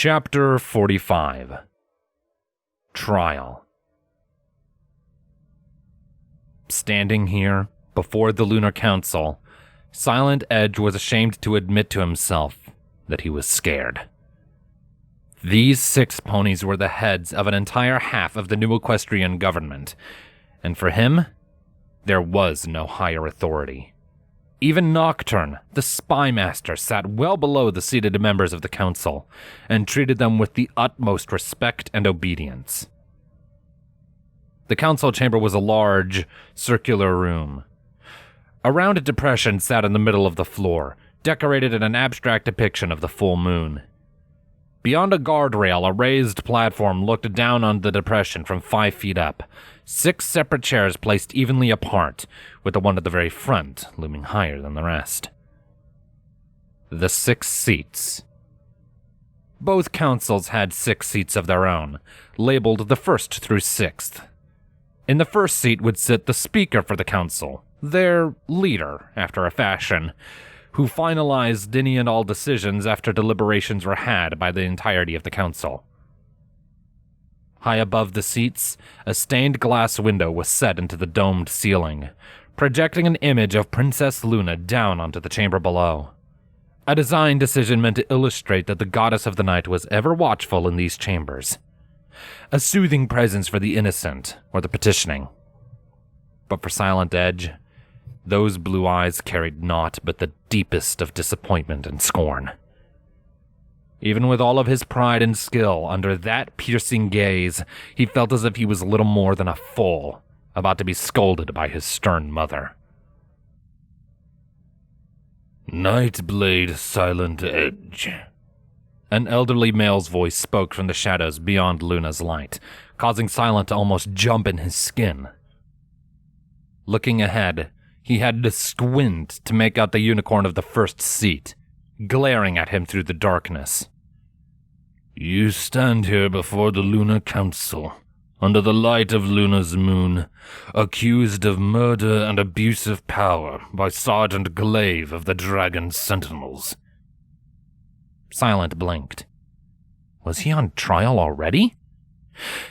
Chapter 45. Trial. Standing here, before the Lunar Council, Silent Edge was ashamed to admit to himself that he was scared. These 6 ponies were the heads of an entire half of the new equestrian government, and for him, there was no higher authority. Even Nocturne, the spy master, sat well below the seated members of the council, and treated them with the utmost respect and obedience. The council chamber was a large, circular room. A rounded depression sat in the middle of the floor, decorated in an abstract depiction of the full moon. Beyond a guardrail, a raised platform looked down on the depression from 5 feet up. 6 separate chairs placed evenly apart, with the one at the very front looming higher than the rest. The 6 seats. Both councils had 6 seats of their own, labeled the 1st through 6th. In the first seat would sit the speaker for the council, their leader, after a fashion, who finalized any and all decisions after deliberations were had by the entirety of the council. High above the seats, a stained glass window was set into the domed ceiling, projecting an image of Princess Luna down onto the chamber below. A design decision meant to illustrate that the goddess of the night was ever watchful in these chambers. A soothing presence for the innocent or the petitioning. But for Silent Edge, those blue eyes carried naught but the deepest of disappointment and scorn. Even with all of his pride and skill, under that piercing gaze, he felt as if he was little more than a fool, about to be scolded by his stern mother. Nightblade Silent Edge. An elderly male's voice spoke from the shadows beyond Luna's light, causing Silent to almost jump in his skin. Looking ahead, he had to squint to make out the unicorn of the first seat, glaring at him through the darkness. You stand here before the Lunar Council, under the light of Luna's moon, accused of murder and abuse of power by Sergeant Glaive of the Dragon Sentinels. Silent blinked. Was he on trial already?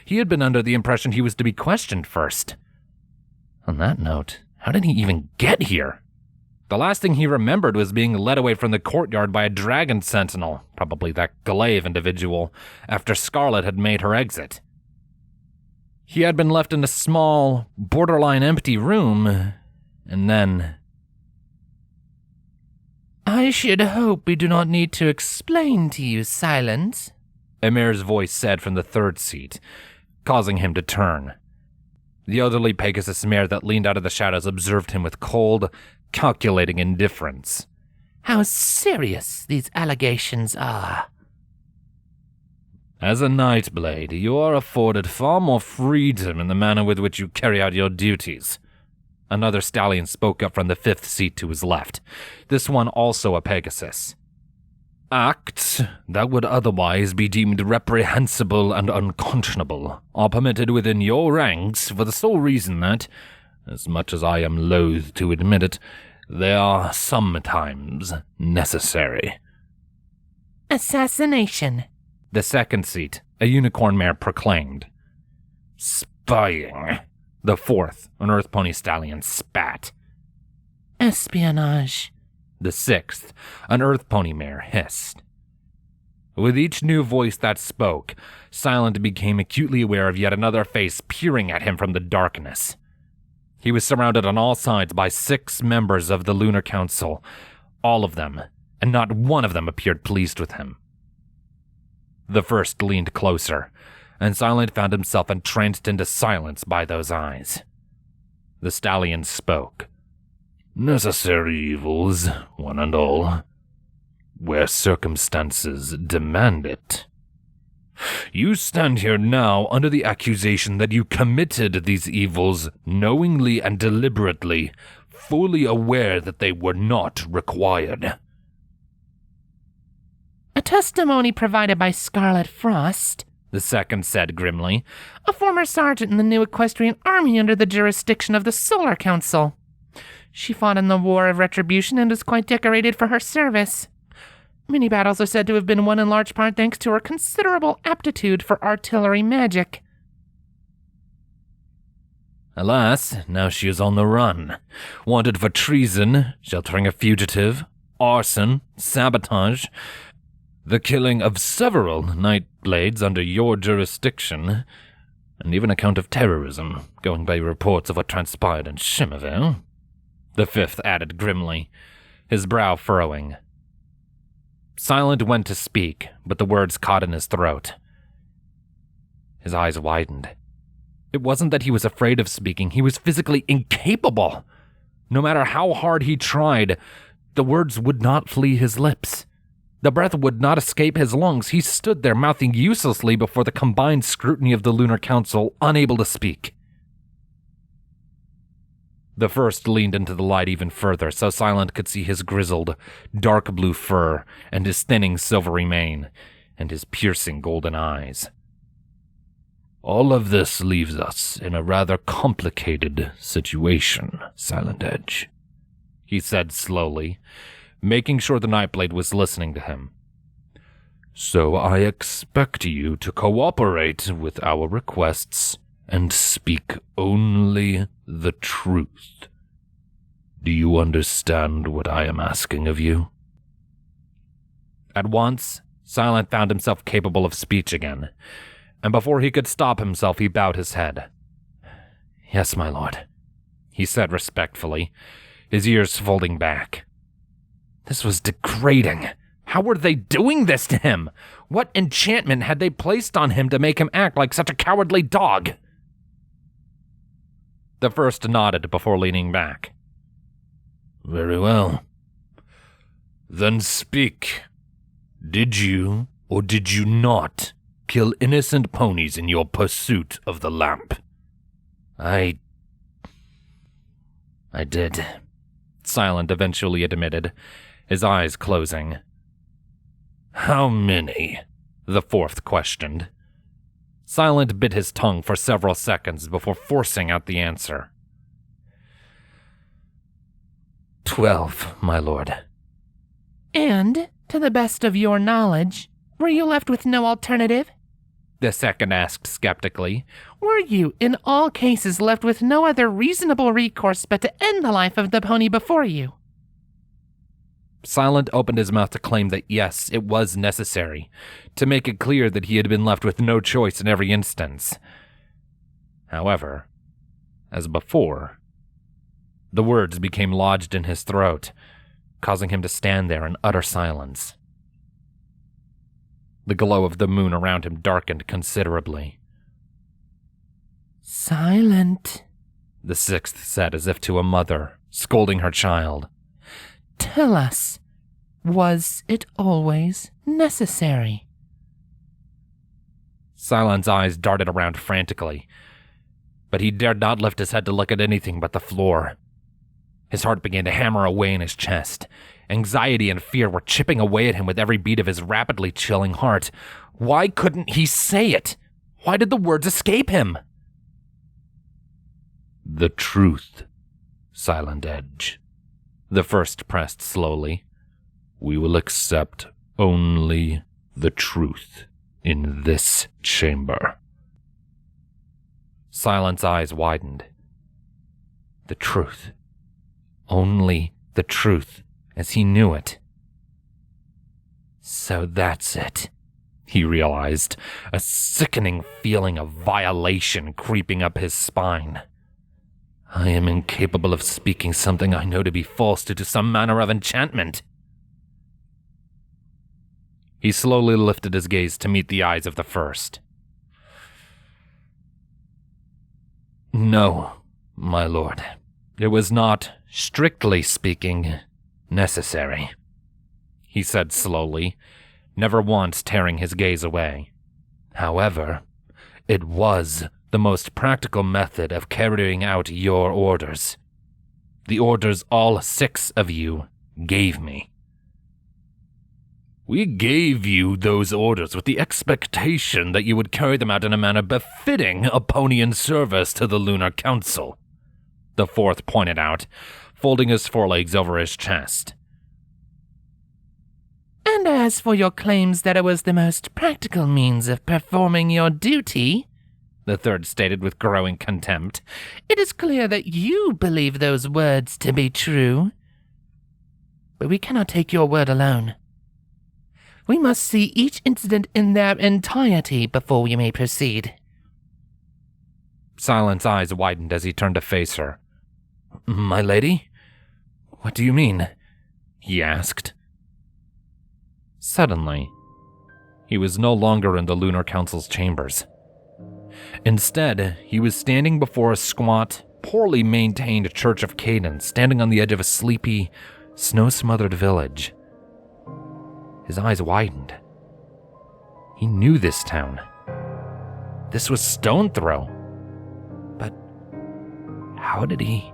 He had been under the impression he was to be questioned first. On that note, how did he even get here? The last thing he remembered was being led away from the courtyard by a dragon sentinel, probably that Glaive individual, after Scarlet had made her exit. He had been left in a small, borderline empty room, and then... I should hope we do not need to explain to you, Silent, Emir's voice said from the 3rd seat, causing him to turn. The elderly Pegasus mare that leaned out of the shadows observed him with cold, calculating indifference. How serious these allegations are. As a Nightblade, you are afforded far more freedom in the manner with which you carry out your duties. Another stallion spoke up from the 5th seat to his left, this one also a Pegasus. Acts that would otherwise be deemed reprehensible and unconscionable are permitted within your ranks for the sole reason that, as much as I am loath to admit it, they are sometimes necessary. Assassination, the 2nd seat, a unicorn mare proclaimed. Spying, the 4th, an earth pony stallion spat. Espionage, the 6th, an earth pony mare hissed. With each new voice that spoke, Silent became acutely aware of yet another face peering at him from the darkness. He was surrounded on all sides by 6 members of the Lunar Council, all of them, and not one of them appeared pleased with him. The first leaned closer, and Silent found himself entranced into silence by those eyes. The stallion spoke. Necessary evils, one and all, where circumstances demand it. You stand here now under the accusation that you committed these evils knowingly and deliberately, fully aware that they were not required. A testimony provided by Scarlet Frost, the 2nd said grimly, a former sergeant in the new equestrian army under the jurisdiction of the Solar Council. She fought in the War of Retribution and was quite decorated for her service. Many battles are said to have been won in large part thanks to her considerable aptitude for artillery magic. Alas, now she is on the run, wanted for treason, sheltering a fugitive, arson, sabotage, the killing of several Nightblades under your jurisdiction, and even a count of terrorism, going by reports of what transpired in Shimmerville. The fifth added grimly, his brow furrowing. Silent went to speak, but the words caught in his throat. His eyes widened. It wasn't that he was afraid of speaking, he was physically incapable. No matter how hard he tried, the words would not flee his lips. The breath would not escape his lungs. He stood there mouthing uselessly before the combined scrutiny of the Lunar Council, unable to speak. The first leaned into the light even further, so Silent could see his grizzled, dark blue fur, and his thinning silvery mane, and his piercing golden eyes. All of this leaves us in a rather complicated situation, Silent Edge, he said slowly, making sure the Nightblade was listening to him. So I expect you to cooperate with our requests and speak only the truth. Do you understand what I am asking of you? At once, Silent found himself capable of speech again, and before he could stop himself, he bowed his head. Yes, my lord, he said respectfully, his ears folding back. This was degrading. How were they doing this to him? What enchantment had they placed on him to make him act like such a cowardly dog? The first nodded before leaning back. Very well. Then speak. Did you or did you not kill innocent ponies in your pursuit of the lamp? I did, Silent eventually admitted, his eyes closing. How many? The fourth questioned. Silent bit his tongue for several seconds before forcing out the answer. 12, my lord. And, to the best of your knowledge, were you left with no alternative? The second asked skeptically. Were you, in all cases, left with no other reasonable recourse but to end the life of the pony before you? Silent opened his mouth to claim that yes, it was necessary, to make it clear that he had been left with no choice in every instance. However, as before, the words became lodged in his throat, causing him to stand there in utter silence. The glow of the moon around him darkened considerably. Silent, the sixth said as if to a mother, scolding her child. Tell us, was it always necessary? Silent's eyes darted around frantically, but he dared not lift his head to look at anything but the floor. His heart began to hammer away in his chest. Anxiety and fear were chipping away at him with every beat of his rapidly chilling heart. Why couldn't he say it? Why did the words escape him? The truth, Silent Edge. The first pressed slowly. We will accept only the truth in this chamber. Silent's eyes widened. The truth. Only the truth, as he knew it. So that's it, he realized, a sickening feeling of violation creeping up his spine. I am incapable of speaking something I know to be false due to some manner of enchantment. He slowly lifted his gaze to meet the eyes of the first. No, my lord. It was not, strictly speaking, necessary, he said slowly, never once tearing his gaze away. However, it was the most practical method of carrying out your orders. The orders all 6 of you gave me. We gave you those orders with the expectation that you would carry them out in a manner befitting a pony in service to the Lunar Council, the fourth pointed out, folding his forelegs over his chest. And as for your claims that it was the most practical means of performing your duty, the third stated with growing contempt, it is clear that you believe those words to be true. But we cannot take your word alone. We must see each incident in their entirety before we may proceed. Silent's eyes widened as he turned to face her. My lady? What do you mean? He asked. Suddenly, he was no longer in the Lunar Council's chambers. Instead, he was standing before a squat, poorly maintained Church of Cadence, standing on the edge of a sleepy, snow-smothered village. His eyes widened. He knew this town. This was Stone Throw. But how did he?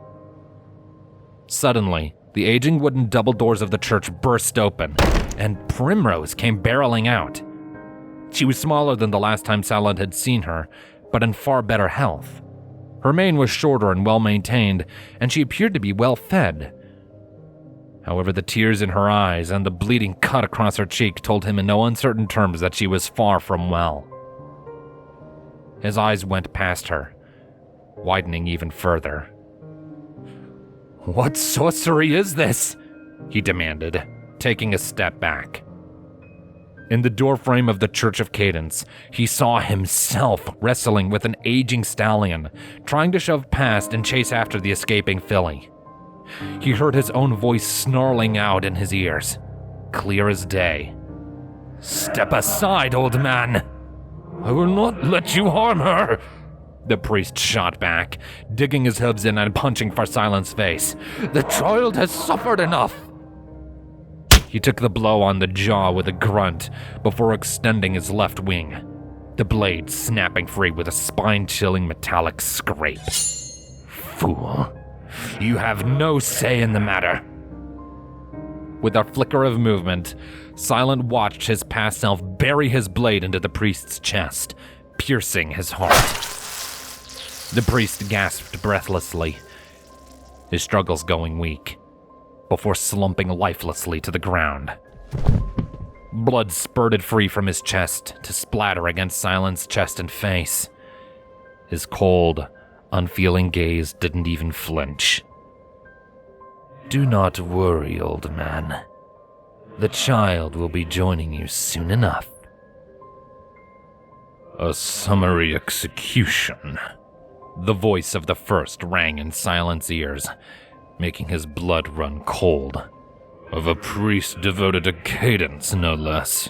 Suddenly, the aging wooden double doors of the church burst open, and Primrose came barreling out. She was smaller than the last time Silent had seen her, but in far better health. Her mane was shorter and well-maintained, and she appeared to be well-fed. However, the tears in her eyes and the bleeding cut across her cheek told him in no uncertain terms that she was far from well. His eyes went past her, widening even further. "What sorcery is this?" he demanded, taking a step back. In the doorframe of the Church of Cadence, he saw himself wrestling with an aging stallion, trying to shove past and chase after the escaping filly. He heard his own voice snarling out in his ears, clear as day. "Step aside, old man! I will not let you harm her!" The priest shot back, digging his hooves in and punching for Silent's face. "The child has suffered enough!" He took the blow on the jaw with a grunt before extending his left wing, the blade snapping free with a spine-chilling metallic scrape. "Fool, you have no say in the matter." With a flicker of movement, Silent watched his past self bury his blade into the priest's chest, piercing his heart. The priest gasped breathlessly, his struggles going weak, before slumping lifelessly to the ground. Blood spurted free from his chest to splatter against Silent's chest and face. His cold, unfeeling gaze didn't even flinch. "Do not worry, old man. The child will be joining you soon enough." "A summary execution," the voice of the first rang in Silent's ears, making his blood run cold. "Of a priest devoted to cadence, no less.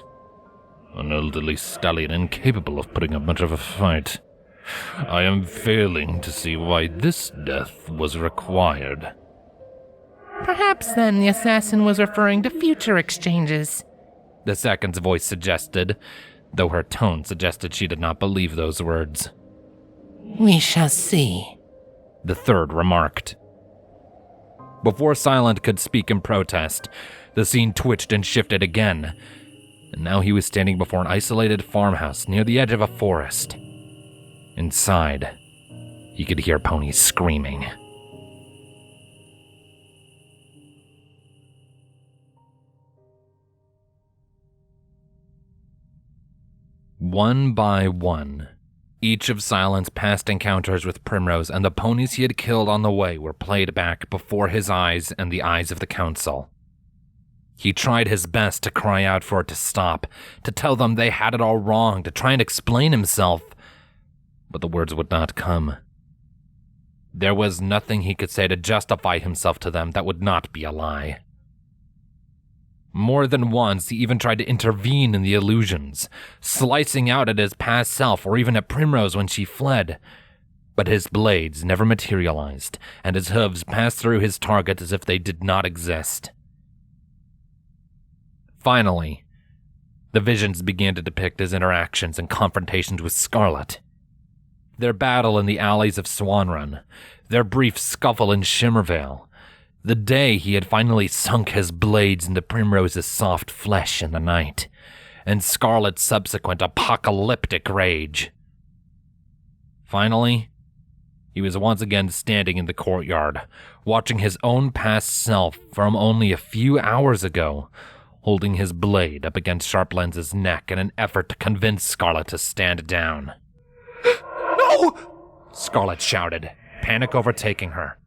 An elderly stallion incapable of putting up much of a fight. I am failing to see why this death was required." "Perhaps then the assassin was referring to future exchanges," the second's voice suggested, though her tone suggested she did not believe those words. "We shall see," the third remarked. Before Silent could speak in protest, the scene twitched and shifted again, and now he was standing before an isolated farmhouse near the edge of a forest. Inside, he could hear ponies screaming. One by one, each of Silent's past encounters with Primrose and the ponies he had killed on the way were played back before his eyes and the eyes of the council. He tried his best to cry out for it to stop, to tell them they had it all wrong, to try and explain himself, but the words would not come. There was nothing he could say to justify himself to them that would not be a lie. More than once, he even tried to intervene in the illusions, slicing out at his past self or even at Primrose when she fled. But his blades never materialized, and his hooves passed through his target as if they did not exist. Finally, the visions began to depict his interactions and confrontations with Scarlet. Their battle in the alleys of Swanrun, their brief scuffle in Shimmervale, the day he had finally sunk his blades into Primrose's soft flesh in the night, and Scarlet's subsequent apocalyptic rage. Finally, he was once again standing in the courtyard, watching his own past self from only a few hours ago, holding his blade up against Sharplens's neck in an effort to convince Scarlet to stand down. No! Scarlet shouted, panic overtaking her.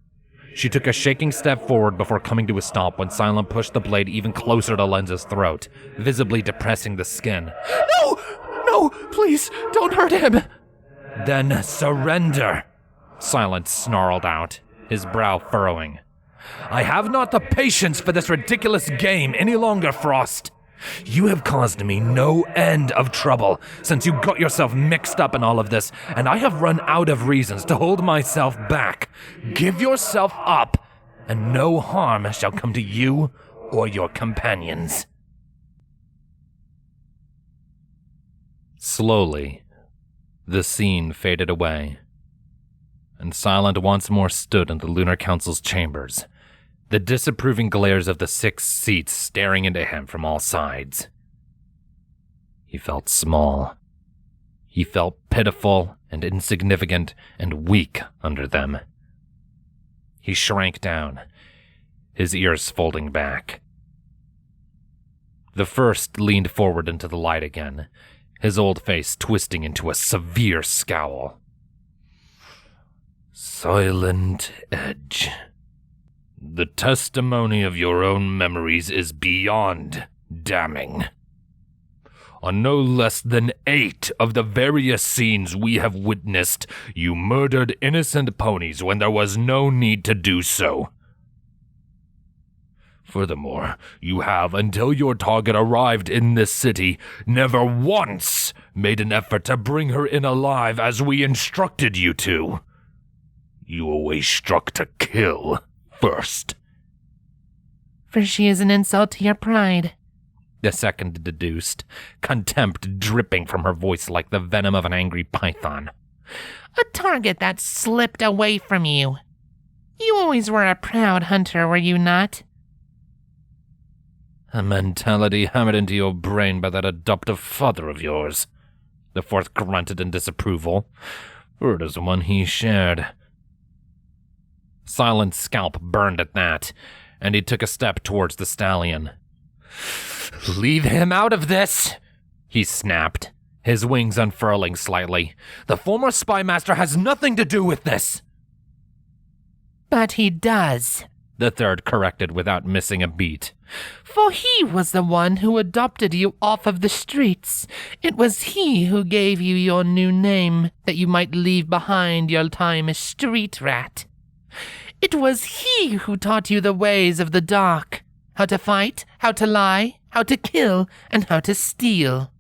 She took a shaking step forward before coming to a stop when Silent pushed the blade even closer to Lenz's throat, visibly depressing the skin. No, please, don't hurt him. Then surrender, Silent snarled out, his brow furrowing. I have not the patience for this ridiculous game any longer, Frost. You have caused me no end of trouble since you got yourself mixed up in all of this, and I have run out of reasons to hold myself back. Give yourself up, and no harm shall come to you or your companions. Slowly, the scene faded away, and Silent once more stood in the Lunar Council's chambers, the disapproving glares of the 6 seats staring into him from all sides. He felt small. He felt pitiful and insignificant and weak under them. He shrank down, his ears folding back. The first leaned forward into the light again, his old face twisting into a severe scowl. Silent Edge. The testimony of your own memories is beyond damning. On no less than 8 of the various scenes we have witnessed, you murdered innocent ponies when there was no need to do so. Furthermore, you have, until your target arrived in this city, never once made an effort to bring her in alive as we instructed you to. You always struck to kill first. For she is an insult to your pride, the second deduced, contempt dripping from her voice like the venom of an angry python. A target that slipped away from you. You always were a proud hunter, were you not? A mentality hammered into your brain by that adoptive father of yours, the fourth grunted in disapproval, for it is one he shared. Silent's scalp burned at that, and he took a step towards the stallion. Leave him out of this, he snapped, his wings unfurling slightly. The former spy master has nothing to do with this. But he does, the third corrected without missing a beat. For he was the one who adopted you off of the streets. It was he who gave you your new name, that you might leave behind your time as street rat. It was he who taught you the ways of the dark, how to fight, how to lie, how to kill, and how to steal.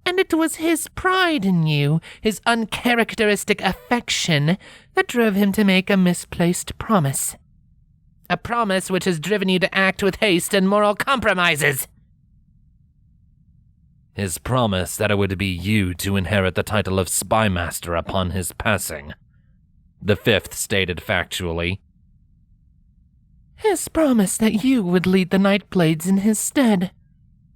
And it was his pride in you, his uncharacteristic affection, that drove him to make a misplaced promise. A promise which has driven you to act with haste and moral compromises. His promise that it would be you to inherit the title of Spy Master upon his passing, the fifth stated factually. His promise that you would lead the Nightblades in his stead.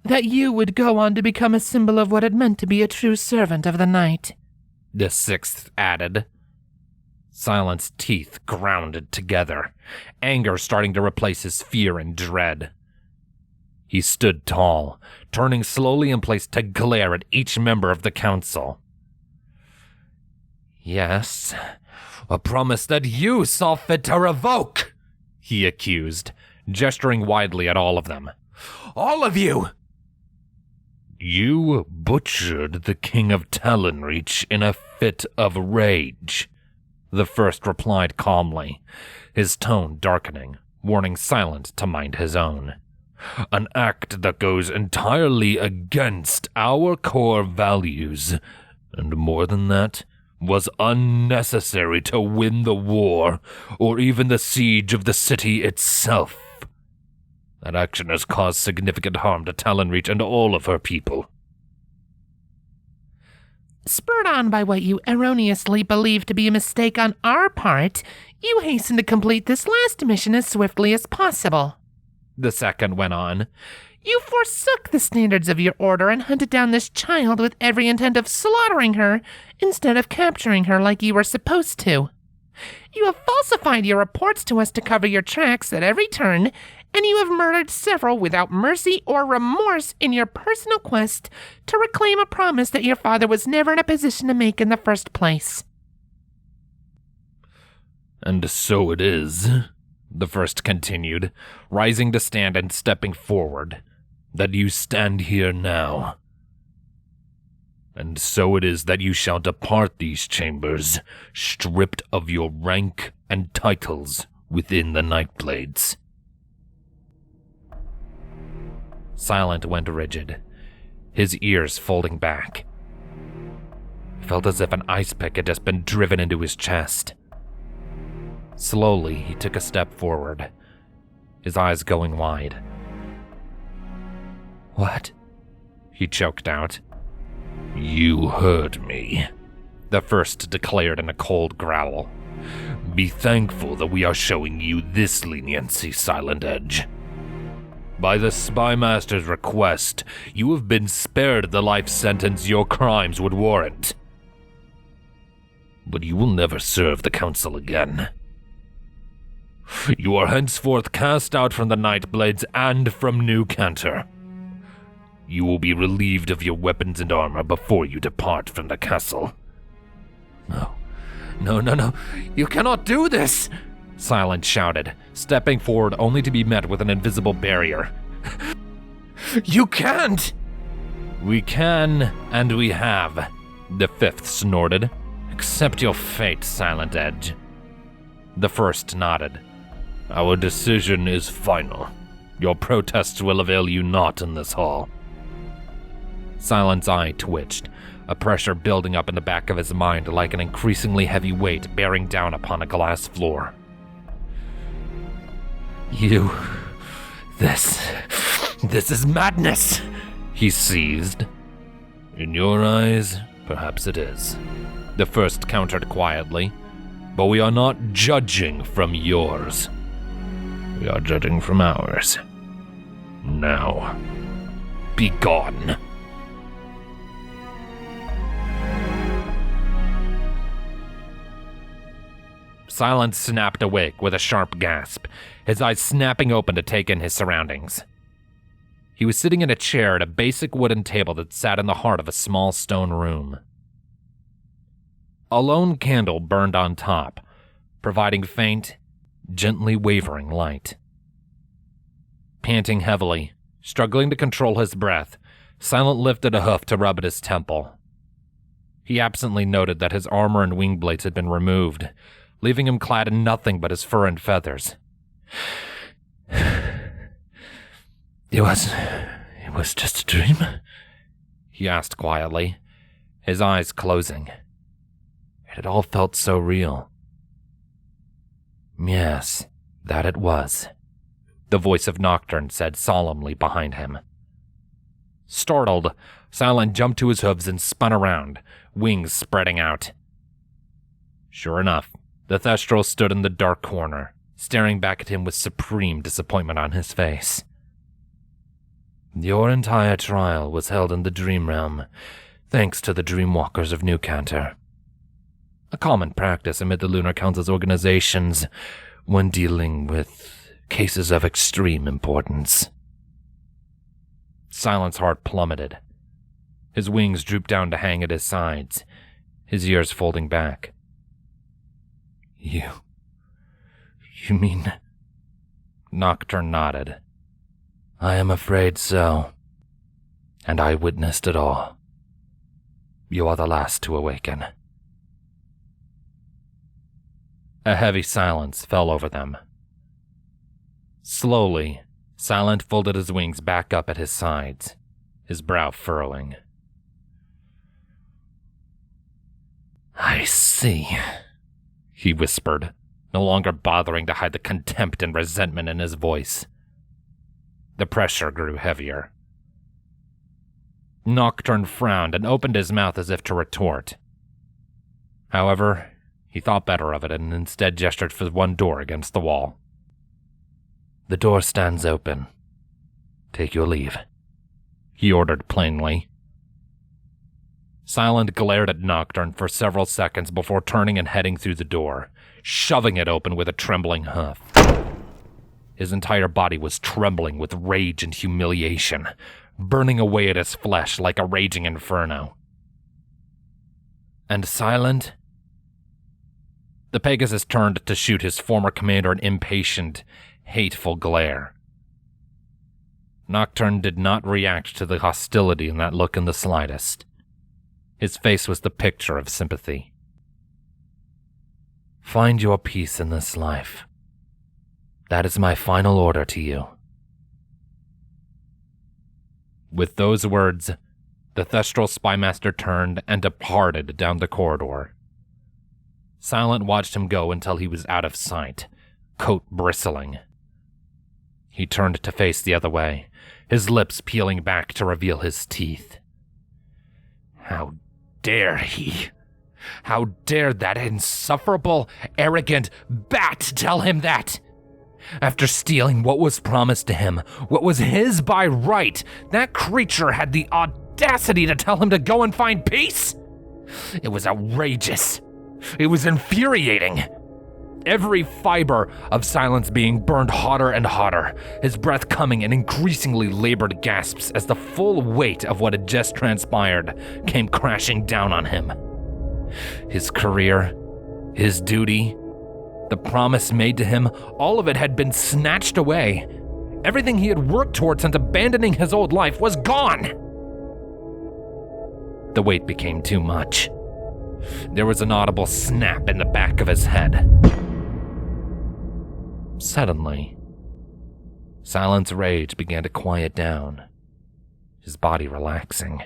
That you would go on to become a symbol of what it meant to be a true servant of the night, the sixth added. Silent's teeth ground together, anger starting to replace his fear and dread. He stood tall, turning slowly in place to glare at each member of the council. Yes, a promise that you saw fit to revoke, he accused, gesturing widely at all of them. All of you! You butchered the King of Talonreach in a fit of rage, the first replied calmly, his tone darkening, warning Silent to mind his own. An act that goes entirely against our core values, and more than that, was unnecessary to win the war, or even the siege of the city itself. That action has caused significant harm to Talonreach and all of her people. Spurred on by what you erroneously believed to be a mistake on our part, you hasten to complete this last mission as swiftly as possible, the second went on. You forsook the standards of your order and hunted down this child with every intent of slaughtering her instead of capturing her like you were supposed to. You have falsified your reports to us to cover your tracks at every turn, and you have murdered several without mercy or remorse in your personal quest to reclaim a promise that your father was never in a position to make in the first place. And so it is, the first continued, rising to stand and stepping forward, that you stand here now. And so it is that you shall depart these chambers, stripped of your rank and titles within the Nightblades. Silent went rigid, his ears folding back. It felt as if an ice pick had just been driven into his chest. Slowly, he took a step forward, his eyes going wide. "What?" he choked out. You heard me, The first declared in a cold growl. Be thankful that we are showing you this leniency, Silent Edge. By the Spymaster's request, you have been spared the life sentence your crimes would warrant. But you will never serve the Council again. You are henceforth cast out from the Nightblades and from New Cantor. You will be relieved of your weapons and armor before you depart from the castle. No, you cannot do this! Silent shouted, stepping forward only to be met with an invisible barrier. You can't! We can, and we have, the fifth snorted. Accept your fate, Silent Edge. The first nodded. Our decision is final. Your protests will avail you not in this hall. Silent's eye twitched, a pressure building up in the back of his mind like an increasingly heavy weight bearing down upon a glass floor. This is madness, he seized. In your eyes, perhaps it is. The first countered quietly, but we are not judging from yours. We are judging from ours. Now, be gone. Silent snapped awake with a sharp gasp, his eyes snapping open to take in his surroundings. He was sitting in a chair at a basic wooden table that sat in the heart of a small stone room. A lone candle burned on top, providing faint, gently wavering light. Panting heavily, struggling to control his breath, Silent lifted a hoof to rub at his temple. He absently noted that his armor and wing blades had been removed, leaving him clad in nothing but his fur and feathers. It was just a dream? He asked quietly, his eyes closing. It had all felt so real. Yes, that it was, the voice of Nocturne said solemnly behind him. Startled, Silent jumped to his hooves and spun around, wings spreading out. Sure enough, the Thestral stood in the dark corner, staring back at him with supreme disappointment on his face. Your entire trial was held in the Dream Realm, thanks to the Dreamwalkers of New Cantor. A common practice amid the Lunar Council's organizations when dealing with cases of extreme importance. Silent's heart plummeted. His wings drooped down to hang at his sides, his ears folding back. You mean... Nocturne nodded. I am afraid so. And I witnessed it all. You are the last to awaken. A heavy silence fell over them. Slowly, Silent folded his wings back up at his sides, his brow furrowing. I see, he whispered, no longer bothering to hide the contempt and resentment in his voice. The pressure grew heavier. Nocturne frowned and opened his mouth as if to retort. However, he thought better of it and instead gestured for one door against the wall. The door stands open. Take your leave, he ordered plainly. Silent glared at Nocturne for several seconds before turning and heading through the door, shoving it open with a trembling hoof. His entire body was trembling with rage and humiliation, burning away at his flesh like a raging inferno. And Silent? The Pegasus turned to shoot his former commander an impatient, hateful glare. Nocturne did not react to the hostility in that look in the slightest. His face was the picture of sympathy. Find your peace in this life. That is my final order to you. With those words, the Thestral Spymaster turned and departed down the corridor. Silent watched him go until he was out of sight, coat bristling. He turned to face the other way, his lips peeling back to reveal his teeth. How dare he? How dare that insufferable, arrogant bat tell him that? After stealing what was promised to him, what was his by right, that creature had the audacity to tell him to go and find peace? It was outrageous. It was infuriating. Every fiber of Silence being burned hotter and hotter, his breath coming in increasingly labored gasps as the full weight of what had just transpired came crashing down on him. His career, his duty, the promise made to him, all of it had been snatched away. Everything he had worked toward since abandoning his old life was gone. The weight became too much. There was an audible snap in the back of his head. Suddenly, Silent's rage began to quiet down, his body relaxing.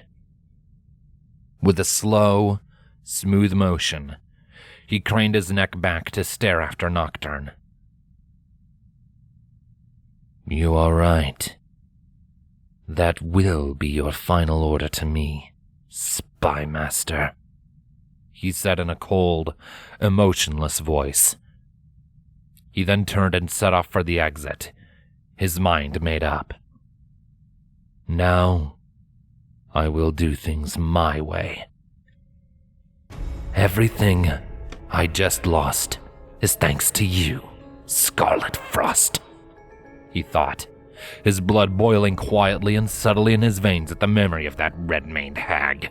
With a slow, smooth motion, he craned his neck back to stare after Nocturne. You are right. That will be your final order to me, Spymaster, he said in a cold, emotionless voice. He then turned and set off for the exit, his mind made up. Now, I will do things my way. Everything I just lost is thanks to you, Scarlet Frost, he thought, his blood boiling quietly and subtly in his veins at the memory of that red-maned hag.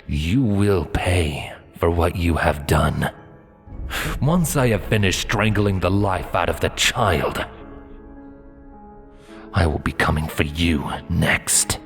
You will pay for what you have done. Once I have finished strangling the life out of the child, I will be coming for you next.